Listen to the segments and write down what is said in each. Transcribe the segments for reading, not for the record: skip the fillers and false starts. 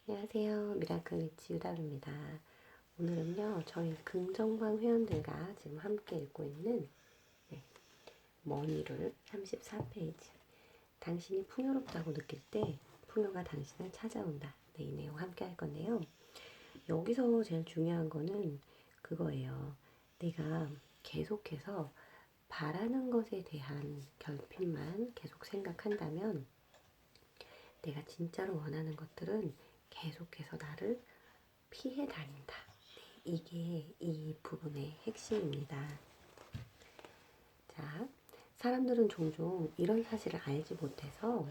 안녕하세요. 미라클 리치 유다루입니다. 오늘은요, 저희 긍정방 회원들과 지금 함께 읽고 있는 머니룰 34페이지. 당신이 풍요롭다고 느낄 때 풍요가 당신을 찾아온다. 네, 이 내용 함께 할 건데요. 여기서 제일 중요한 거는 그거예요. 내가 계속해서 바라는 것에 대한 결핍만 계속 생각한다면 내가 진짜로 원하는 것들은 계속해서 나를 피해 다닌다. 네, 이게 이 부분의 핵심입니다. 자, 사람들은 종종 이런 사실을 알지 못해서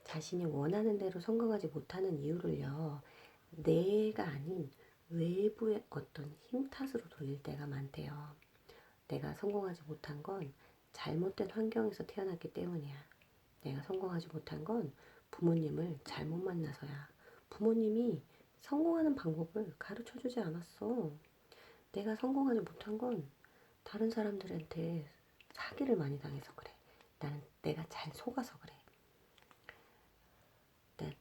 자신이 원하는 대로 성공하지 못하는 이유를요, 내가 아닌 외부의 어떤 힘 탓으로 돌릴 때가 많대요. 내가 성공하지 못한 건 잘못된 환경에서 태어났기 때문이야. 내가 성공하지 못한 건 부모님을 잘못 만나서야. 부모님이 성공하는 방법을 가르쳐 주지 않았어. 내가 성공하지 못한 건 다른 사람들한테 사기를 많이 당해서 그래. 내가 잘 속아서 그래.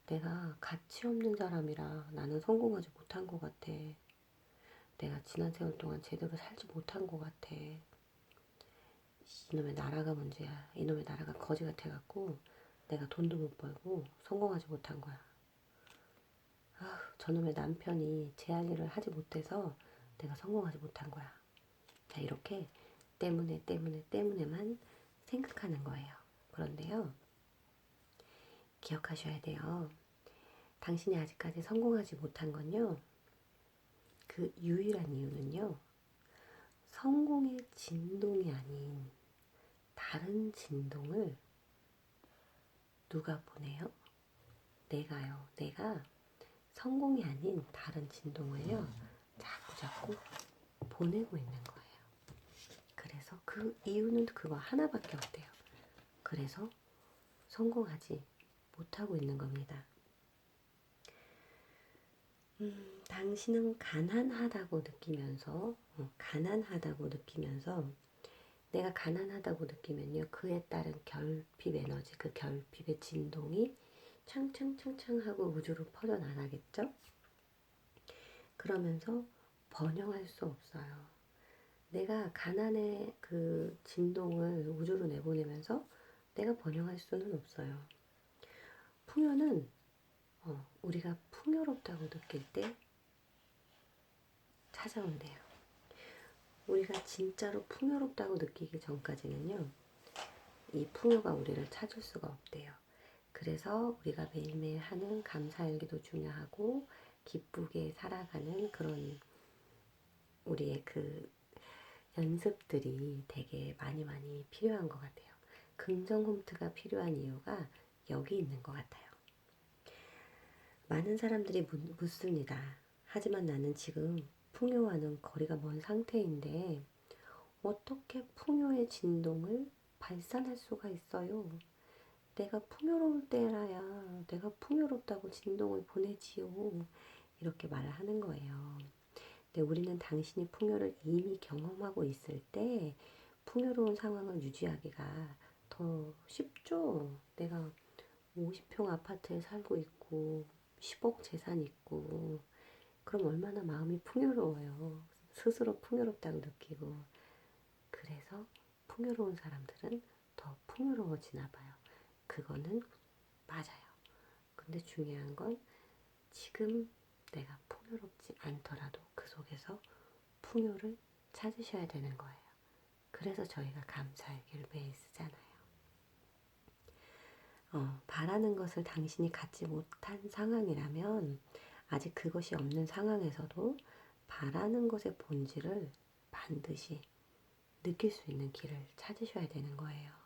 내가 가치 없는 사람이라 나는 성공하지 못한 것 같아. 내가 지난 세월 동안 제대로 살지 못한 것 같아. 이놈의 나라가 문제야. 이놈의 나라가 거지 같아갖고 내가 돈도 못 벌고 성공하지 못한 거야. 저놈의 남편이 제 할 일을 하지 못해서 내가 성공하지 못한 거야. 자, 이렇게 때문에만 생각하는 거예요. 그런데요, 기억하셔야 돼요. 당신이 아직까지 성공하지 못한 건요, 그 유일한 이유는요, 성공의 진동이 아닌 다른 진동을 누가 보내요? 내가요. 내가 성공이 아닌 다른 진동을요, 자꾸 보내고 있는 거예요. 그래서 그 이유는 그거 하나밖에 없대요. 그래서 성공하지 못하고 있는 겁니다. 당신은 가난하다고 느끼면서 내가 가난하다고 느끼면요, 그에 따른 결핍 에너지, 그 결핍의 진동이 창창창창 하고 우주로 퍼져나가겠죠? 그러면서 번영할 수 없어요. 내가 가난의 그 진동을 우주로 내보내면서 내가 번영할 수는 없어요. 풍요는 우리가 풍요롭다고 느낄 때 찾아온대요. 우리가 진짜로 풍요롭다고 느끼기 전까지는요, 이 풍요가 우리를 찾을 수가 없대요. 그래서 우리가 매일매일 하는 감사일기도 중요하고 기쁘게 살아가는 그런 우리의 그 연습들이 되게 많이 필요한 것 같아요. 긍정 홈트가 필요한 이유가 여기 있는 것 같아요. 많은 사람들이 묻습니다. 하지만 나는 지금 풍요와는 거리가 먼 상태인데 어떻게 풍요의 진동을 발산할 수가 있어요? 내가 풍요로울 때라야 내가 풍요롭다고 진동을 보내지요. 이렇게 말을 하는 거예요. 근데 우리는 당신이 풍요를 이미 경험하고 있을 때 풍요로운 상황을 유지하기가 더 쉽죠. 내가 50평 아파트에 살고 있고 10억 재산 있고 그럼 얼마나 마음이 풍요로워요. 스스로 풍요롭다고 느끼고. 그래서 풍요로운 사람들은 더 풍요로워지나 봐요. 그거는 맞아요. 근데 중요한 건 지금 내가 풍요롭지 않더라도 그 속에서 풍요를 찾으셔야 되는 거예요. 그래서 저희가 감사일기를 매일 쓰잖아요. 바라는 것을 당신이 갖지 못한 상황이라면 아직 그것이 없는 상황에서도 바라는 것의 본질을 반드시 느낄 수 있는 길을 찾으셔야 되는 거예요.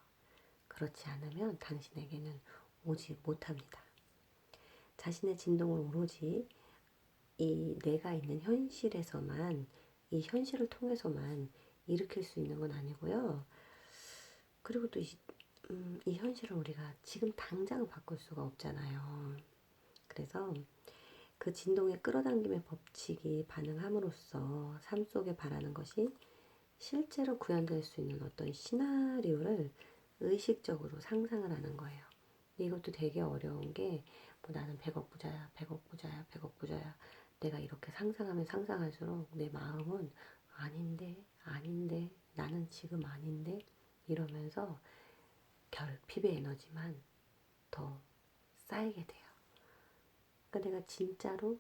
그렇지 않으면 당신에게는 오지 못합니다. 자신의 진동을 오로지 이 내가 있는 현실에서만, 이 현실을 통해서만 일으킬 수 있는 건 아니고요. 그리고 또 이 현실을 우리가 지금 당장 바꿀 수가 없잖아요. 그래서 그 진동의 끌어당김의 법칙이 반응함으로써 삶 속에 바라는 것이 실제로 구현될 수 있는 어떤 시나리오를 의식적으로 상상을 하는 거예요. 이것도 되게 어려운 게 뭐 나는 100억 부자야, 100억 부자야, 100억 부자야. 내가 이렇게 상상하면 상상할수록 내 마음은 아닌데, 아닌데, 나는 지금 아닌데 이러면서 결핍의 에너지만 더 쌓이게 돼요. 그러니까 내가 진짜로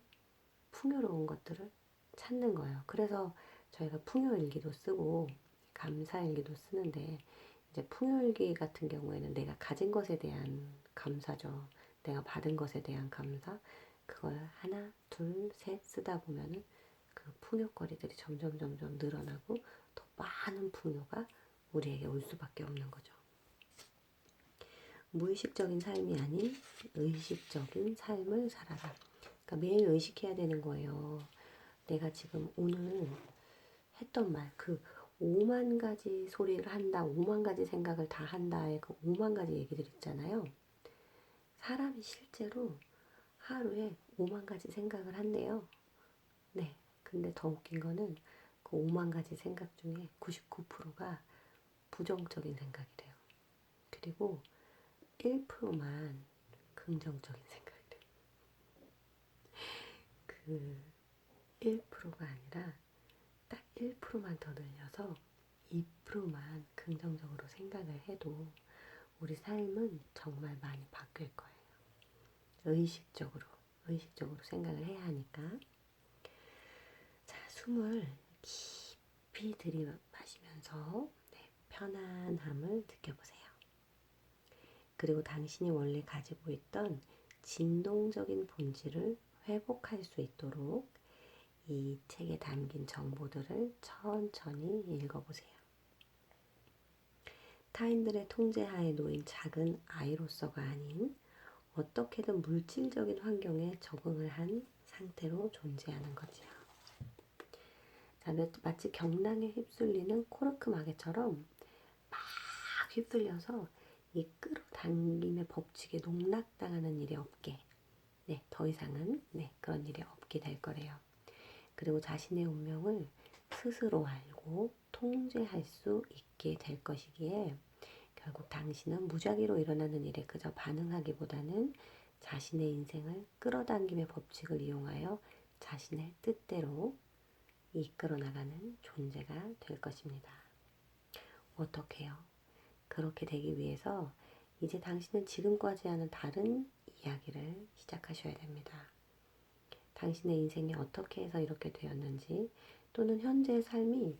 풍요로운 것들을 찾는 거예요. 그래서 저희가 풍요일기도 쓰고 감사일기도 쓰는데, 이제 풍요일기 같은 경우에는 내가 가진 것에 대한 감사죠. 내가 받은 것에 대한 감사. 그걸 하나, 둘, 셋 쓰다 보면은 그 풍요거리들이 점점 늘어나고 더 많은 풍요가 우리에게 올 수밖에 없는 거죠. 무의식적인 삶이 아닌 의식적인 삶을 살아라. 그러니까 매일 의식해야 되는 거예요. 내가 지금 오늘 했던 말, 그 5만 가지 소리를 한다, 5만 가지 생각을 다 한다의 그 5만 가지 얘기들 있잖아요. 사람이 실제로 하루에 5만 가지 생각을 한대요. 네. 근데 더 웃긴 거는 그 5만 가지 생각 중에 99%가 부정적인 생각이래요. 그리고 1%만 긍정적인 생각이래요. 그 1%가 아니라 딱 1%만 더 늘려서 2%만 긍정적으로 생각을 해도 우리 삶은 정말 많이 바뀔 거예요. 의식적으로 생각을 해야 하니까. 자, 숨을 깊이 들이마시면서 편안함을 느껴보세요. 그리고 당신이 원래 가지고 있던 진동적인 본질을 회복할 수 있도록 이 책에 담긴 정보들을 천천히 읽어보세요. 타인들의 통제하에 놓인 작은 아이로서가 아닌 어떻게든 물질적인 환경에 적응을 한 상태로 존재하는 거지요. 자, 마치 경랑에 휩쓸리는 코르크 마개처럼 막 휩쓸려서 이 끌어당김의 법칙에 농락당하는 일이 없게, 더 이상은 그런 일이 없게 될 거래요. 그리고 자신의 운명을 스스로 알고 통제할 수 있게 될 것이기에 결국 당신은 무작위로 일어나는 일에 그저 반응하기보다는 자신의 인생을 끌어당김의 법칙을 이용하여 자신의 뜻대로 이끌어 나가는 존재가 될 것입니다. 어떻게요? 그렇게 되기 위해서 이제 당신은 지금까지와는 다른 이야기를 시작하셔야 됩니다. 당신의 인생이 어떻게 해서 이렇게 되었는지, 또는 현재의 삶이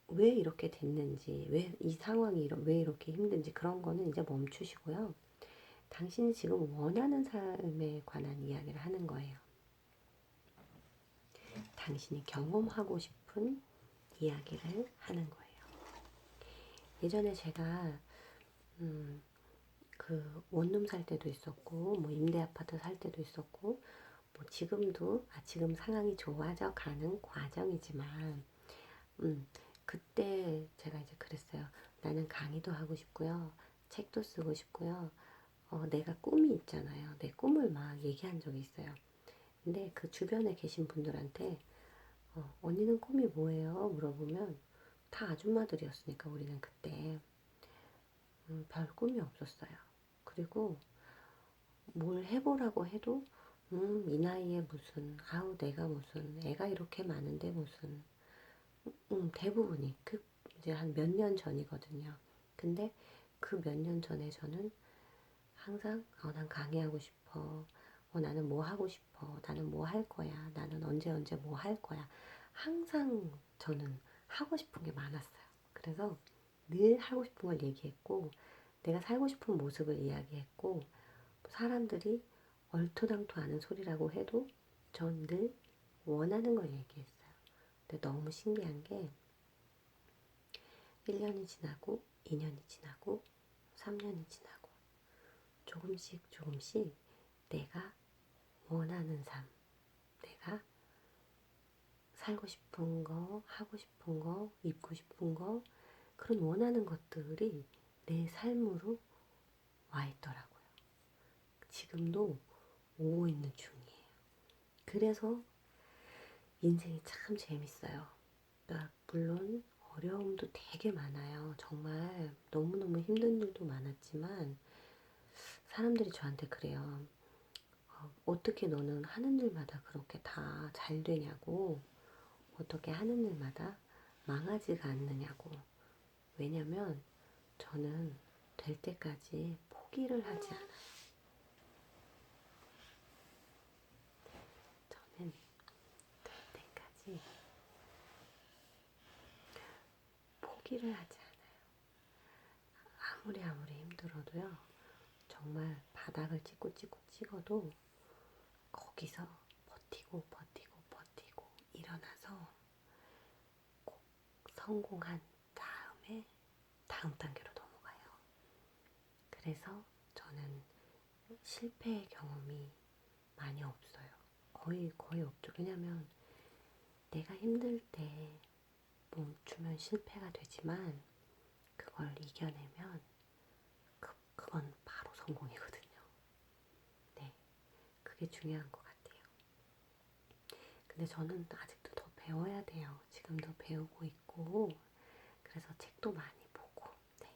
왜 이렇게 됐는지, 왜 이 상황이 왜 이렇게 힘든지, 그런 거는 이제 멈추시고요. 당신이 지금 원하는 삶에 관한 이야기를 하는 거예요. 당신이 경험하고 싶은 이야기를 하는 거예요. 예전에 제가 그 원룸 살 때도 있었고, 임대 아파트 살 때도 있었고, 지금도 지금 상황이 좋아져 가는 과정이지만, 그때 제가 이제 그랬어요. 나는 강의도 하고 싶고요, 책도 쓰고 싶고요. 내가 꿈이 있잖아요. 내 꿈을 막 얘기한 적이 있어요. 근데 그 주변에 계신 분들한테 언니는 꿈이 뭐예요? 물어보면 다 아줌마들이었으니까 우리는 그때 별 꿈이 없었어요. 그리고 뭘 해보라고 해도 이 나이에 무슨, 아우 내가 무슨, 애가 이렇게 많은데 무슨, 대부분이 이제 한 몇 년 전이거든요. 근데 그 몇 년 전에 저는 항상 난 강의하고 싶어, 나는 뭐 하고 싶어, 나는 뭐 할 거야, 나는 언제 뭐 할 거야. 항상 저는 하고 싶은 게 많았어요. 그래서 늘 하고 싶은 걸 얘기했고, 내가 살고 싶은 모습을 이야기했고, 사람들이 얼토당토 아는 소리라고 해도 전 늘 원하는 걸 얘기했어요. 근데 너무 신기한 게 1년이 지나고 2년이 지나고 3년이 지나고 조금씩 내가 원하는 삶, 내가 살고 싶은 거, 하고 싶은 거, 입고 싶은 거, 그런 원하는 것들이 내 삶으로 와 있더라고요. 지금도 오고 있는 중이에요. 그래서 인생이 참 재밌어요. 그러니까 물론 어려움도 되게 많아요. 정말 너무너무 힘든 일도 많았지만 사람들이 저한테 그래요. 어떻게 너는 하는 일마다 그렇게 다 잘 되냐고, 어떻게 하는 일마다 망하지가 않느냐고. 왜냐면 저는 될 때까지 포기를 하지 않아요. 저는 될 때까지 포기를 하지 않아요. 아무리 힘들어도요. 정말 바닥을 찍어도 거기서 버티고 일어나서 꼭 성공한 다음에 다음 단계로 넘어가요. 그래서 저는 실패의 경험이 많이 없어요. 거의 없죠. 왜냐면 내가 힘들 때 멈추면 실패가 되지만 그걸 이겨내면 그건 바로 성공이거든요. 네, 그게 중요한 것 같아요. 근데 저는 아직도 더 배워야 돼요. 지금도 배우고 있고, 그래서 책도 많이 보고. 네.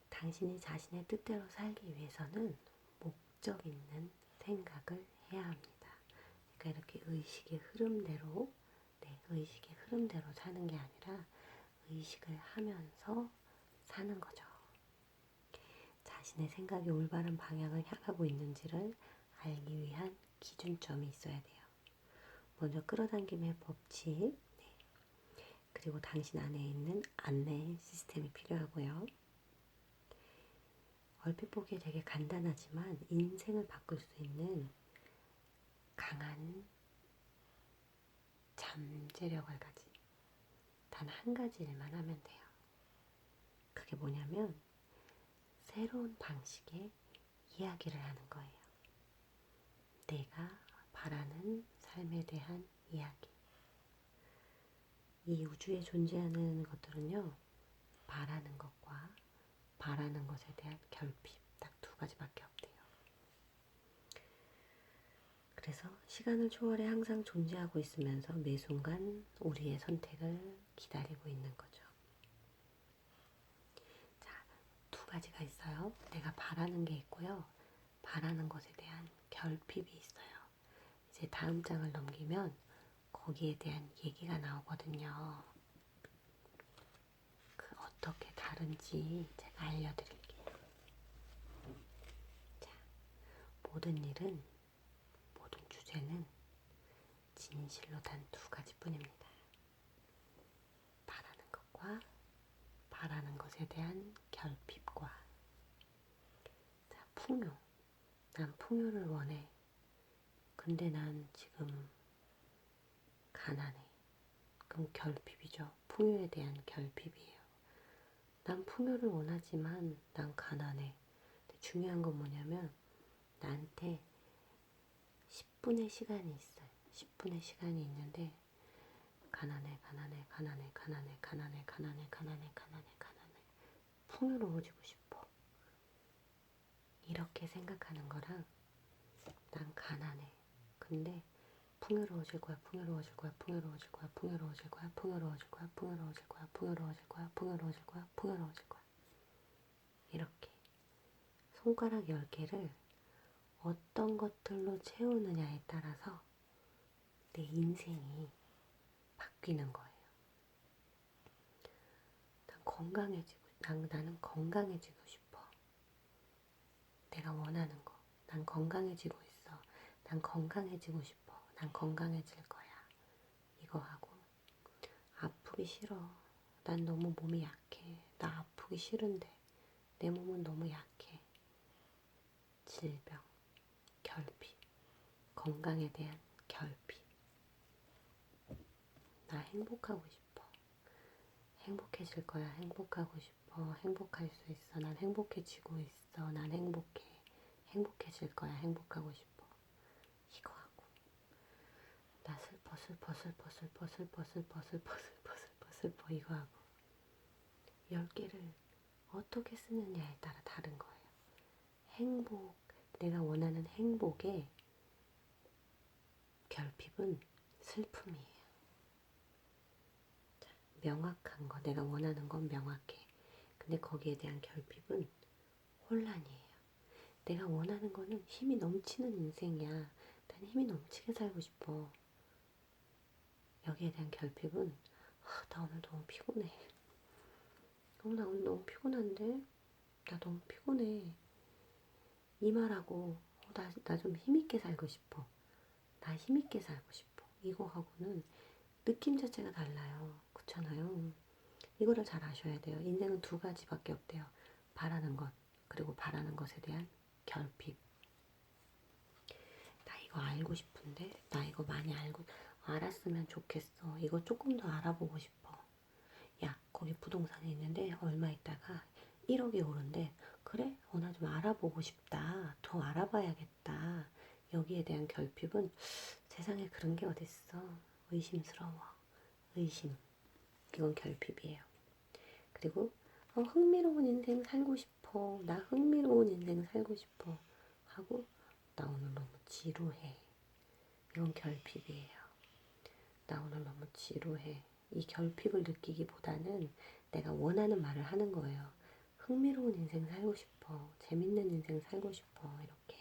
당신이 자신의 뜻대로 살기 위해서는 목적 있는 생각을 해야 합니다. 그러니까 이렇게 의식의 흐름대로, 의식의 흐름대로 사는 게 아니라 의식을 하면서 사는 거죠. 자신의 생각이 올바른 방향을 향하고 있는지를 알기 위한 기준점이 있어야 돼요. 먼저 끌어당김의 법칙, 네. 그리고 당신 안에 있는 안내 시스템이 필요하고요. 얼핏 보기에 되게 간단하지만 인생을 바꿀 수 있는 강한 잠재력을 가진 단 한 가지 일만 하면 돼요. 그게 뭐냐면 새로운 방식의 이야기를 하는 거예요. 내가 바라는 삶에 대한 이야기. 이 우주에 존재하는 것들은요, 바라는 것과 바라는 것에 대한 결핍, 딱 두 가지밖에 없대요. 그래서 시간을 초월해 항상 존재하고 있으면서 매 순간 우리의 선택을 기다리고 있는 거죠. 자, 두 가지가 있어요. 내가 바라는 게 있고요. 바라는 것에 대한 결핍이 있어요. 이제 다음 장을 넘기면 거기에 대한 얘기가 나오거든요. 그 어떻게 다른지 제가 알려드릴게요. 자, 모든 일은, 모든 주제는 진실로 단 두 가지뿐입니다. 바라는 것과 바라는 것에 대한 결핍과. 자, 풍요. 난 풍요를 원해. 근데 난 지금 가난해. 그럼 결핍이죠. 풍요에 대한 결핍이에요. 난 풍요를 원하지만 난 가난해. 근데 중요한 건 뭐냐면 나한테 10분의 시간이 있어요. 10분의 시간이 있는데 가난해. 풍요로워지고 싶어. 이렇게 생각하는 거랑 난 가난해. 근데 풍요로워질 거야. 이렇게 손가락 10개를 어떤 것들로 채우느냐에 따라서 내 인생이 바뀌는 거예요. 나는 건강해지고 싶어. 내가 원하는 거. 난 건강해지고 있어. 난 건강해지고 싶어. 난 건강해질 거야. 이거 하고, 아프기 싫어. 난 너무 몸이 약해. 나 아프기 싫은데. 내 몸은 너무 약해. 질병, 결핍, 건강에 대한 결핍. 나 행복하고 싶어. 행복해질 거야. 행복하고 싶어. 행복할 수 있어. 난 행복해지고 있어. 난 행복해. 행복해질 거야. 행복하고 싶어. 이거 하고. 나 슬퍼 이거 하고. 10개를 어떻게 쓰느냐에 따라 다른 거예요. 행복, 내가 원하는 행복의 결핍은 슬픔이에요. 자, 명확한 거, 내가 원하는 건 명확해. 근데 거기에 대한 결핍은 혼란이에요. 내가 원하는 거는 힘이 넘치는 인생이야. 난 힘이 넘치게 살고 싶어. 여기에 대한 결핍은 나 오늘 너무 피곤해. 나 오늘 너무 피곤한데? 나 너무 피곤해. 이 말하고 나 좀 힘있게 살고 싶어. 나 힘있게 살고 싶어. 이거하고는 느낌 자체가 달라요. 그렇잖아요. 이거를 잘 아셔야 돼요. 인생은 두 가지밖에 없대요. 바라는 것, 그리고 바라는 것에 대한 결핍. 나 이거 알고 싶은데, 나 이거 많이 알았으면 좋겠어. 이거 조금 더 알아보고 싶어. 야, 거기 부동산에 있는데 얼마 있다가 1억이 오른대. 그래? 나 좀 알아보고 싶다. 더 알아봐야겠다. 여기에 대한 결핍은 세상에 그런 게 어딨어. 의심스러워. 의심. 이건 결핍이에요. 그리고 흥미로운 인생 살고 싶어. 나 흥미로운 인생 살고 싶어. 하고 나 오늘 너무 지루해. 이건 결핍이에요. 나 오늘 너무 지루해. 이 결핍을 느끼기보다는 내가 원하는 말을 하는 거예요. 흥미로운 인생 살고 싶어. 재밌는 인생 살고 싶어. 이렇게.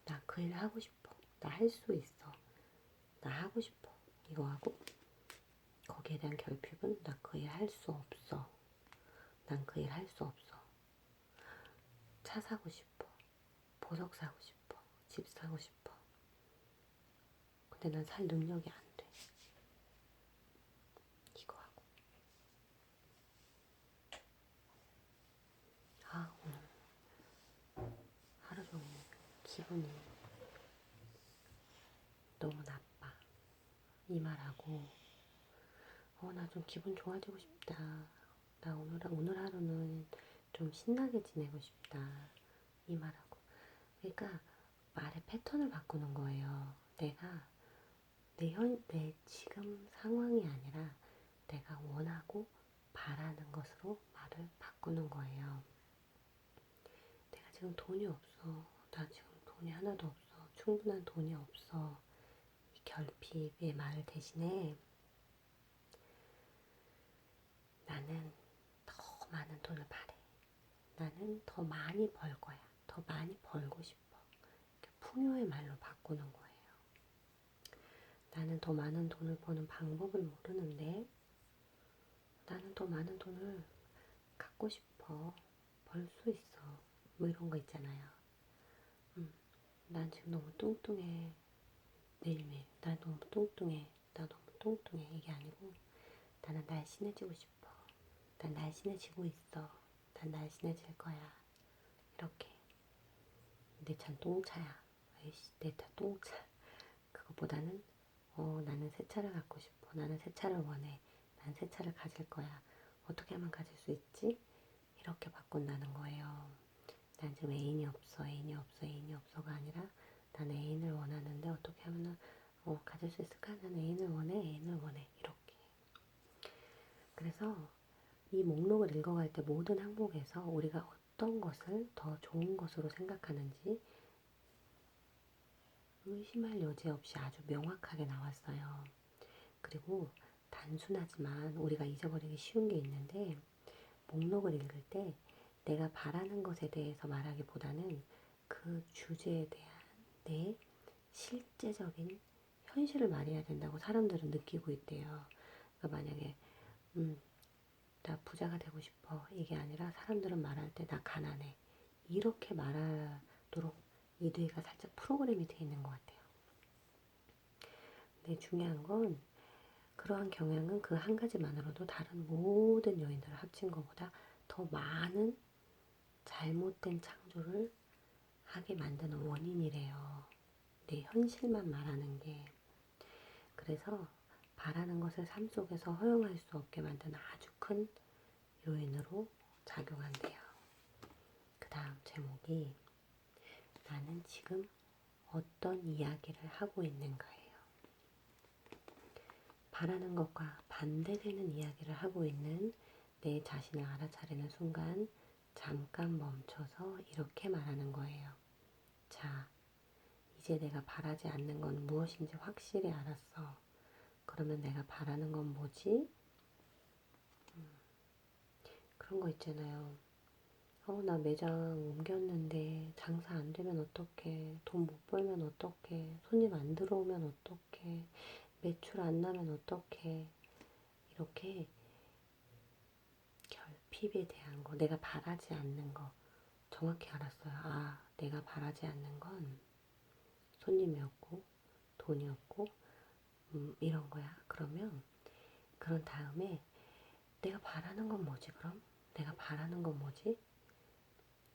나 그 일 하고 싶어. 나 할 수 있어. 나 하고 싶어. 이거 하고 거기에 대한 결핍은 나 그 일 할 수 없어. 난 그 일 할 수 없어. 차 사고 싶어. 보석 사고 싶어. 집 사고 싶어. 근데 난 살 능력이 안 돼. 이거 하고. 오늘 하루 종일 기분이 너무 나빠. 이 말하고 나 좀 기분 좋아지고 싶다. 나 오늘 하루는 좀 신나게 지내고 싶다. 이 말하고. 그러니까 말의 패턴을 바꾸는 거예요. 내가 내 지금 상황이 아니라 내가 원하고 바라는 것으로 말을 바꾸는 거예요. 내가 지금 돈이 없어. 나 지금 돈이 하나도 없어. 충분한 돈이 없어. 이 결핍의 말 대신에 나는 더 많은 돈을 바래. 나는 더 많이 벌 거야. 더 많이 벌고 싶어. 풍요의 말로 바꾸는 거예요. 나는 더 많은 돈을 버는 방법을 모르는데 나는 더 많은 돈을 갖고 싶어. 벌 수 있어. 뭐 이런 거 있잖아요. 난 지금 너무 뚱뚱해. 매일매일. 난 너무 뚱뚱해. 나 너무 뚱뚱해. 이게 아니고 나는 날씬해지고 싶어. 난 날씬해지고 있어. 난 날씬해질 거야. 이렇게. 내 차는 똥차야. 에이씨, 내 차 똥차. 그것보다는 나는 새 차를 갖고 싶어. 나는 새 차를 원해. 난 새 차를 가질 거야. 어떻게 하면 가질 수 있지? 이렇게 바꾼다는 거예요. 난 지금 애인이 없어. 애인이 없어. 애인이 없어가 아니라 난 애인을 원하는데 어떻게 하면 가질 수 있을까? 난 애인을 원해. 애인을 원해. 이렇게. 그래서 이 목록을 읽어갈 때 모든 항목에서 우리가 어떤 것을 더 좋은 것으로 생각하는지 의심할 여지 없이 아주 명확하게 나왔어요. 그리고 단순하지만 우리가 잊어버리기 쉬운 게 있는데 목록을 읽을 때 내가 바라는 것에 대해서 말하기보다는 그 주제에 대한 내 실제적인 현실을 말해야 된다고 사람들은 느끼고 있대요. 그러니까 만약에 나 부자가 되고 싶어 이게 아니라 사람들은 말할 때 나 가난해 이렇게 말하도록 이 뇌가 살짝 프로그램이 되어 있는 것 같아요. 근데 중요한 건 그러한 경향은 그 한 가지만으로도 다른 모든 요인들을 합친 것보다 더 많은 잘못된 창조를 하게 만드는 원인이래요. 내 현실만 말하는 게. 그래서 바라는 것을 삶 속에서 허용할 수 없게 만드는 아주 큰 요인으로 작용한대요. 그 다음 제목이 나는 지금 어떤 이야기를 하고 있는가예요. 바라는 것과 반대되는 이야기를 하고 있는 내 자신을 알아차리는 순간 잠깐 멈춰서 이렇게 말하는 거예요. 자, 이제 내가 바라지 않는 건 무엇인지 확실히 알았어. 그러면 내가 바라는 건 뭐지? 그런 거 있잖아요. 나 매장 옮겼는데 장사 안 되면 어떡해, 돈 못 벌면 어떡해, 손님 안 들어오면 어떡해, 매출 안 나면 어떡해. 이렇게 결핍에 대한 거, 내가 바라지 않는 거 정확히 알았어요. 아, 내가 바라지 않는 건 손님이었고 돈이었고 이런 거야. 그런 다음에 내가 바라는 건 뭐지 그럼? 내가 바라는 건 뭐지?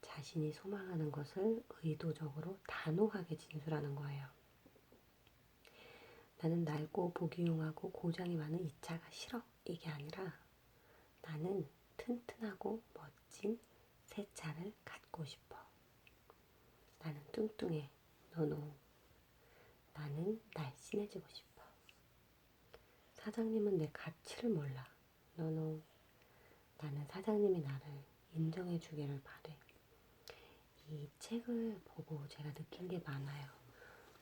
자신이 소망하는 것을 의도적으로 단호하게 진술하는 거예요. 나는 낡고 보기 흉하고 고장이 많은 이 차가 싫어. 이게 아니라 나는 튼튼하고 멋진 새 차를 갖고 싶어. 나는 뚱뚱해. 노노. 나는 날씬해지고 싶어. 사장님은 내 가치를 몰라. 노노. 나는 사장님이 나를 인정해 주기를 바래. 이 책을 보고 제가 느낀 게 많아요.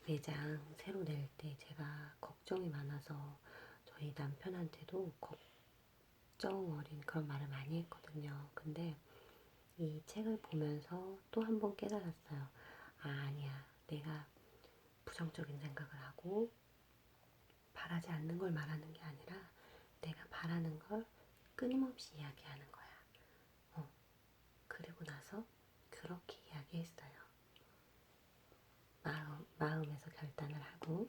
매장 새로 낼 때 제가 걱정이 많아서 저희 남편한테도 걱정 어린 그런 말을 많이 했거든요. 근데 이 책을 보면서 또 한 번 깨달았어요. 아, 아니야. 내가 부정적인 생각을 하고 바라지 않는 걸 말하는 게 아니라 내가 바라는 걸 끊임없이 이야기하는 거야. 그리고 나서 그렇게 이야기했어요. 마음에서 결단을 하고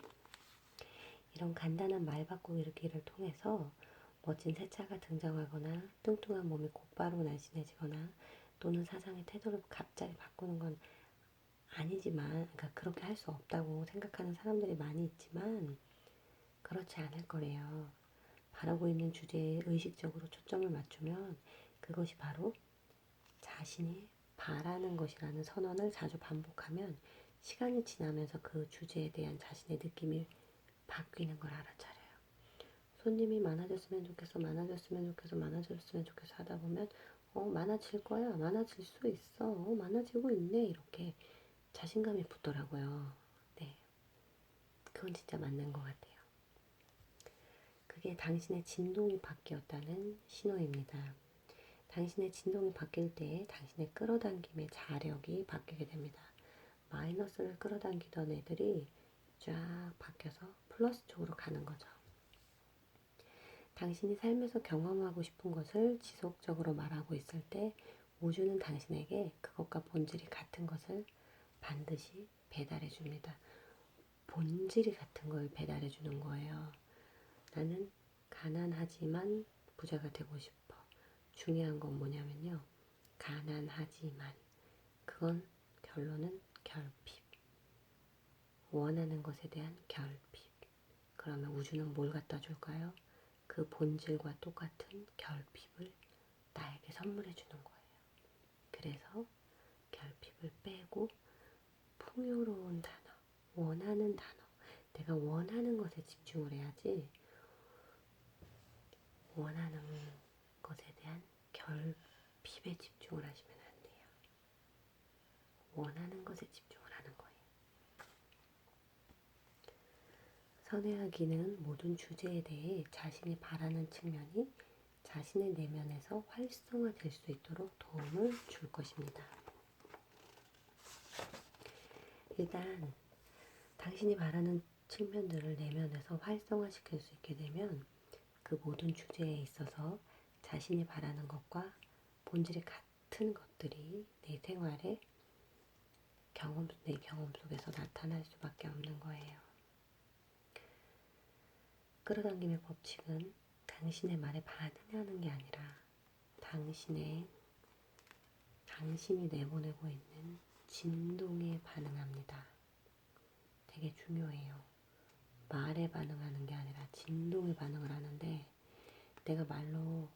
이런 간단한 말 바꾸기를 통해서 멋진 새 차가 등장하거나 뚱뚱한 몸이 곧바로 날씬해지거나 또는 사장의 태도를 갑자기 바꾸는 건 아니지만, 그러니까 그렇게 할 수 없다고 생각하는 사람들이 많이 있지만 그렇지 않을 거래요. 바라고 있는 주제에 의식적으로 초점을 맞추면 그것이 바로 자신이 바라는 것이라는 선언을 자주 반복하면 시간이 지나면서 그 주제에 대한 자신의 느낌이 바뀌는 걸 알아차려요. 손님이 많아졌으면 좋겠어, 많아졌으면 좋겠어, 많아졌으면 좋겠어 하다 보면 많아질 거야, 많아질 수 있어, 많아지고 있네 이렇게 자신감이 붙더라고요. 네, 그건 진짜 맞는 것 같아요. 그게 당신의 진동이 바뀌었다는 신호입니다. 당신의 진동이 바뀔 때 당신의 끌어당김의 자력이 바뀌게 됩니다. 마이너스를 끌어당기던 애들이 쫙 바뀌어서 플러스 쪽으로 가는 거죠. 당신이 삶에서 경험하고 싶은 것을 지속적으로 말하고 있을 때 우주는 당신에게 그것과 본질이 같은 것을 반드시 배달해 줍니다. 본질이 같은 걸 배달해 주는 거예요. 나는 가난하지만 부자가 되고 싶어. 중요한 건 뭐냐면요. 가난하지만 그건 결론은 결핍. 원하는 것에 대한 결핍. 그러면 우주는 뭘 갖다 줄까요? 그 본질과 똑같은 결핍을 나에게 선물해 주는 거예요. 그래서 결핍을 빼고 풍요로운 단어, 원하는 단어, 내가 원하는 것에 집중을 해야지 원하는 것에 대한 결핍에 집중을 하시면 안 돼요. 원하는 것에 집중을 하는 거예요. 선회하기는 모든 주제에 대해 자신이 바라는 측면이 자신의 내면에서 활성화될 수 있도록 도움을 줄 것입니다. 일단 당신이 바라는 측면들을 내면에서 활성화시킬 수 있게 되면 그 모든 주제에 있어서 자신이 바라는 것과 본질이 같은 것들이 내 생활에 내 경험 속에서 나타날 수밖에 없는 거예요. 끌어당김의 법칙은 당신의 말에 반응하는 게 아니라 당신이 내보내고 있는 진동에 반응합니다. 되게 중요해요. 말에 반응하는 게 아니라 진동에 반응을 하는데 내가 말로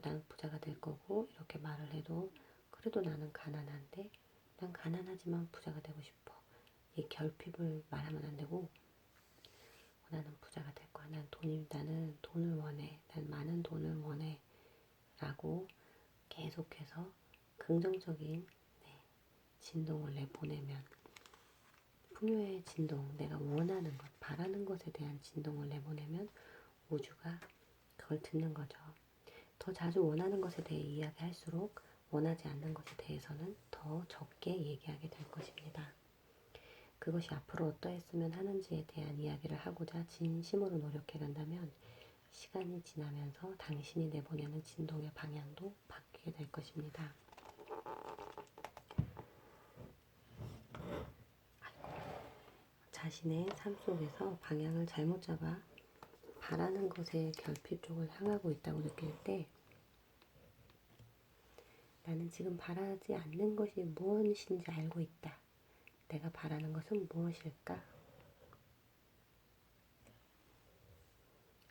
난 부자가 될 거고 이렇게 말을 해도 그래도 나는 가난한데 난 가난하지만 부자가 되고 싶어. 이 결핍을 말하면 안 되고 나는 부자가 될 거야. 나는 돈을 원해. 난 많은 돈을 원해. 라고 계속해서 긍정적인 진동을 내보내면 풍요의 진동, 내가 원하는 것, 바라는 것에 대한 진동을 내보내면 우주가 그걸 듣는 거죠. 더 자주 원하는 것에 대해 이야기할수록 원하지 않는 것에 대해서는 더 적게 얘기하게 될 것입니다. 그것이 앞으로 어떠했으면 하는지에 대한 이야기를 하고자 진심으로 노력해 간다면 시간이 지나면서 당신이 내보내는 진동의 방향도 바뀌게 될 것입니다. 자신의 삶 속에서 방향을 잘못 잡아 바라는 것의 결핍 쪽을 향하고 있다고 느낄 때 나는 지금 바라지 않는 것이 무엇인지 알고 있다. 내가 바라는 것은 무엇일까?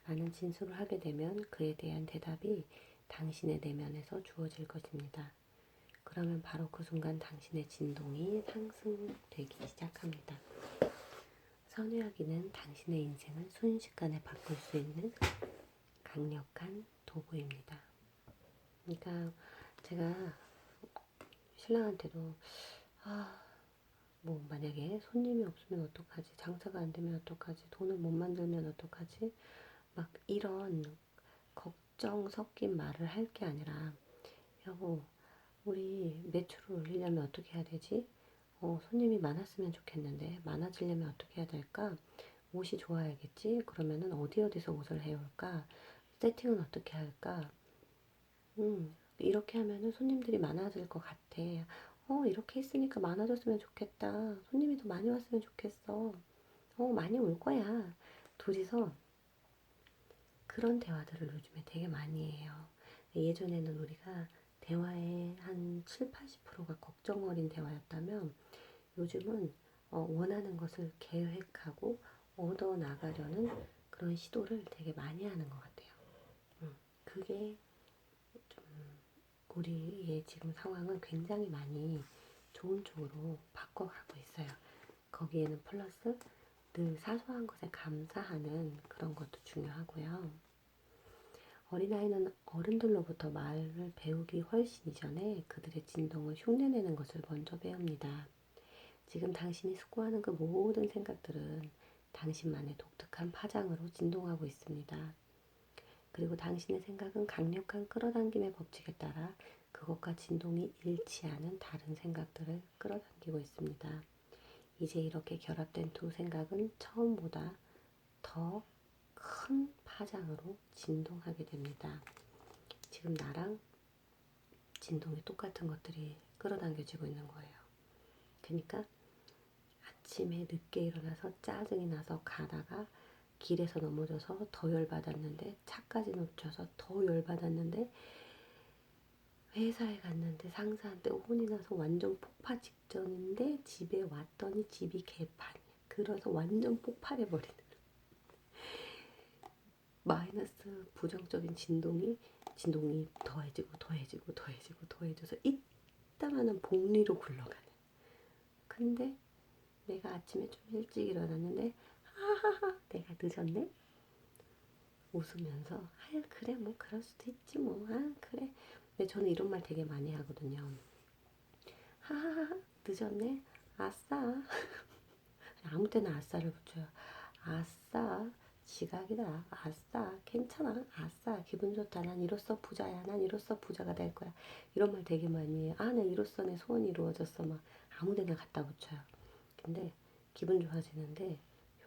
라는 진술을 하게 되면 그에 대한 대답이 당신의 내면에서 주어질 것입니다. 그러면 바로 그 순간 당신의 진동이 상승되기 시작합니다. 선회하기는 당신의 인생을 순식간에 바꿀 수 있는 강력한 도구입니다. 그러니까 제가 신랑한테도 뭐 만약에 손님이 없으면 어떡하지? 장사가 안 되면 어떡하지? 돈을 못 만들면 어떡하지? 막 이런 걱정 섞인 말을 할 게 아니라 여보, 우리 매출을 올리려면 어떻게 해야 되지? 손님이 많았으면 좋겠는데 많아지려면 어떻게 해야 될까? 옷이 좋아야겠지? 그러면은 어디서 옷을 해올까? 세팅은 어떻게 할까? 이렇게 하면은 손님들이 많아질 것 같아. 이렇게 했으니까 많아졌으면 좋겠다. 손님이 더 많이 왔으면 좋겠어. 많이 올 거야. 둘이서 그런 대화들을 요즘에 되게 많이 해요. 예전에는 우리가 대화의 한 7, 80%가 걱정 어린 대화였다면 요즘은 원하는 것을 계획하고 얻어 나가려는 그런 시도를 되게 많이 하는 것 같아요. 그게 좀 우리의 지금 상황을 굉장히 많이 좋은 쪽으로 바꿔가고 있어요. 거기에는 플러스 늘 사소한 것에 감사하는 그런 것도 중요하고요. 어린아이는 어른들로부터 말을 배우기 훨씬 이전에 그들의 진동을 흉내내는 것을 먼저 배웁니다. 지금 당신이 숙고하는 그 모든 생각들은 당신만의 독특한 파장으로 진동하고 있습니다. 그리고 당신의 생각은 강력한 끌어당김의 법칙에 따라 그것과 진동이 일치하는 다른 생각들을 끌어당기고 있습니다. 이제 이렇게 결합된 두 생각은 처음보다 더 큰 파장으로 진동하게 됩니다. 지금 나랑 진동이 똑같은 것들이 끌어당겨지고 있는 거예요. 그러니까 아침에 늦게 일어나서 짜증이 나서 가다가 길에서 넘어져서 더 열받았는데 차까지 놓쳐서 더 열받았는데 회사에 갔는데 상사한테 혼이 나서 완전 폭파 직전인데 집에 왔더니 집이 개판이야. 그래서 완전 폭발해버리는 마이너스 부정적인 진동이 더해지고 더해져서 이따가는 복리로 굴러가는. 근데 내가 아침에 좀 일찍 일어났는데 하하하 내가 늦었네? 웃으면서 아유 그래 뭐 그럴 수도 있지 뭐 그래. 근데 저는 이런 말 되게 많이 하거든요. 하하하 늦었네? 아싸. 아무 때나 아싸를 붙여요. 아싸 지각이다. 아싸 괜찮아. 아싸 기분 좋다. 난 이로써 부자야. 난 이로써 부자가 될 거야. 이런 말 되게 많이 해요. 나 이로써 내 소원이 이루어졌어. 막 아무 데나 갖다 붙여요. 근데 기분 좋아지는데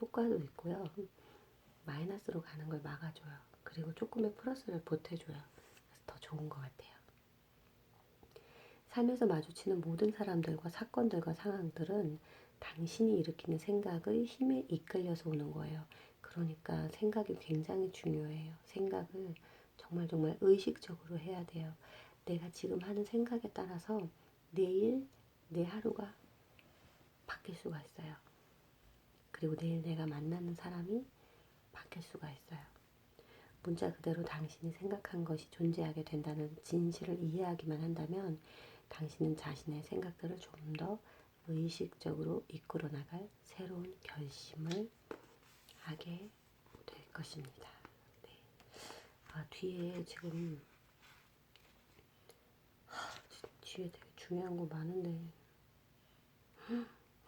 효과도 있고요. 마이너스로 가는 걸 막아줘요. 그리고 조금의 플러스를 보태줘요. 그래서 더 좋은 것 같아요. 삶에서 마주치는 모든 사람들과 사건들과 상황들은 당신이 일으키는 생각의 힘에 이끌려서 오는 거예요. 그러니까 생각이 굉장히 중요해요. 생각을 정말 의식적으로 해야 돼요. 내가 지금 하는 생각에 따라서 내일 내 하루가 바뀔 수가 있어요. 그리고 내일 내가 만나는 사람이 바뀔 수가 있어요. 문자 그대로 당신이 생각한 것이 존재하게 된다는 진실을 이해하기만 한다면 당신은 자신의 생각들을 좀 더 의식적으로 이끌어 나갈 새로운 결심을 하게 될 것입니다. 네. 뒤에 지금 뒤에 되게 중요한 거 많은데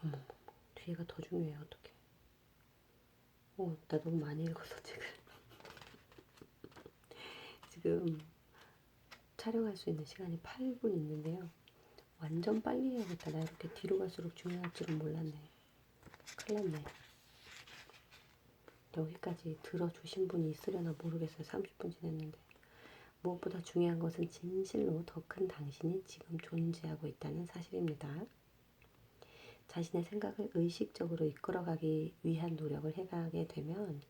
어머 뒤에가 더 중요해. 어떡해. 나 너무 많이 읽어서 지금 촬영할 수 있는 시간이 8분 있는데요. 완전 빨리 해야겠다. 나 이렇게 뒤로 갈수록 중요할 줄은 몰랐네. 큰일 났네. 여기까지 들어주신 분이 있으려나 모르겠어요. 30분 지났는데. 무엇보다 중요한 것은 진실로 더 큰 당신이 지금 존재하고 있다는 사실입니다. 자신의 생각을 의식적으로 이끌어가기 위한 노력을 해가게 되면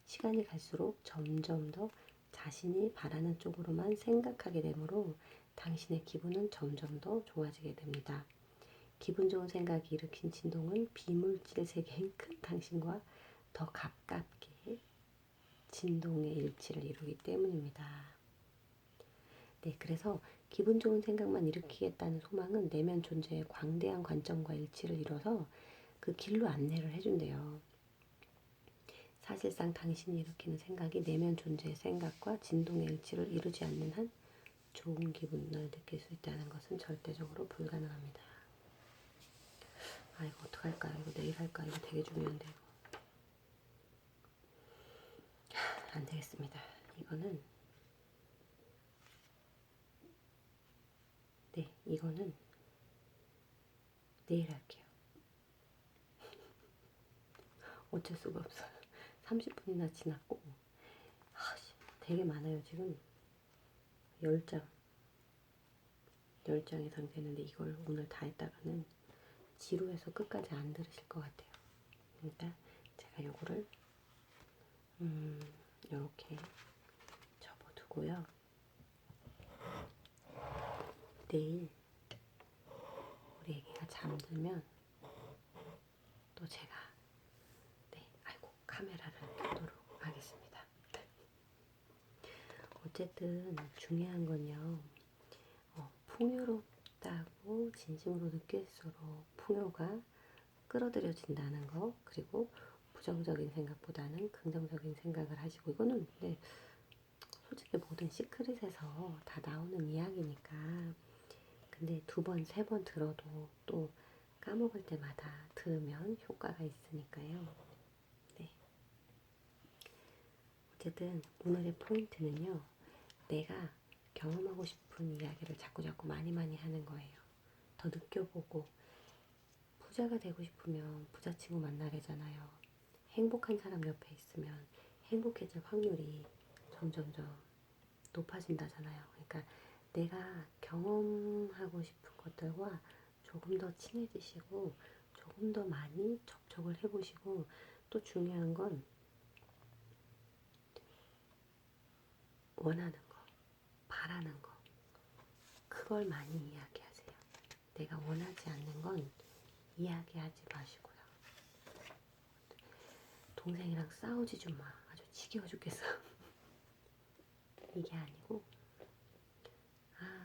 시간이 갈수록 점점 더 자신이 바라는 쪽으로만 생각하게 되므로 당신의 기분은 점점 더 좋아지게 됩니다. 기분 좋은 생각이 일으킨 진동은 비물질 세계인 큰 당신과 더 가깝게 진동의 일치를 이루기 때문입니다. 네, 그래서 기분 좋은 생각만 일으키겠다는 소망은 내면 존재의 광대한 관점과 일치를 이뤄서 그 길로 안내를 해준대요. 사실상 당신이 일으키는 생각이 내면 존재의 생각과 진동의 일치를 이루지 않는 한 좋은 기분을 느낄 수 있다는 것은 절대적으로 불가능합니다. 아, 이거 어떡할까요? 이거 내일 할까? 이거 되게 중요한데 이거. 안 되겠습니다. 이거는 네, 이거는 내일 할게요. 어쩔 수가 없어요. 30분이나 지났고 되게 많아요. 지금 10장 10장 이상 되는데 이걸 오늘 다 했다가는 지루해서 끝까지 안 들으실 것 같아요. 그러니까 제가 요거를 요렇게 접어두고요. 내일 우리 애기가 잠들면 또 제가 아이고 카메라를 켜도록 하겠습니다. 어쨌든 중요한 건요. 풍요롭다고 진심으로 느낄수록 풍요가 끌어들여진다는 거, 그리고 부정적인 생각보다는 긍정적인 생각을 하시고, 이거는 근데 솔직히 모든 시크릿에서 다 나오는 이야기니까. 근데 2번, 3번 들어도 또 까먹을 때마다 들으면 효과가 있으니까요. 네. 어쨌든 오늘의 포인트는요. 내가 경험하고 싶은 이야기를 자꾸자꾸 많이 하는 거예요. 더 느껴보고, 부자가 되고 싶으면 부자친구 만나래잖아요. 행복한 사람 옆에 있으면 행복해질 확률이 점점점 높아진다잖아요. 그러니까 내가 경험하고 싶은 것들과 조금 더 친해지시고 조금 더 많이 접촉을 해보시고, 또 중요한 건 원하는 거, 바라는 거, 그걸 많이 이야기하세요. 내가 원하지 않는 건 이야기하지 마시고요. 동생이랑 싸우지 좀 마. 아주 지겨워 죽겠어. 이게 아니고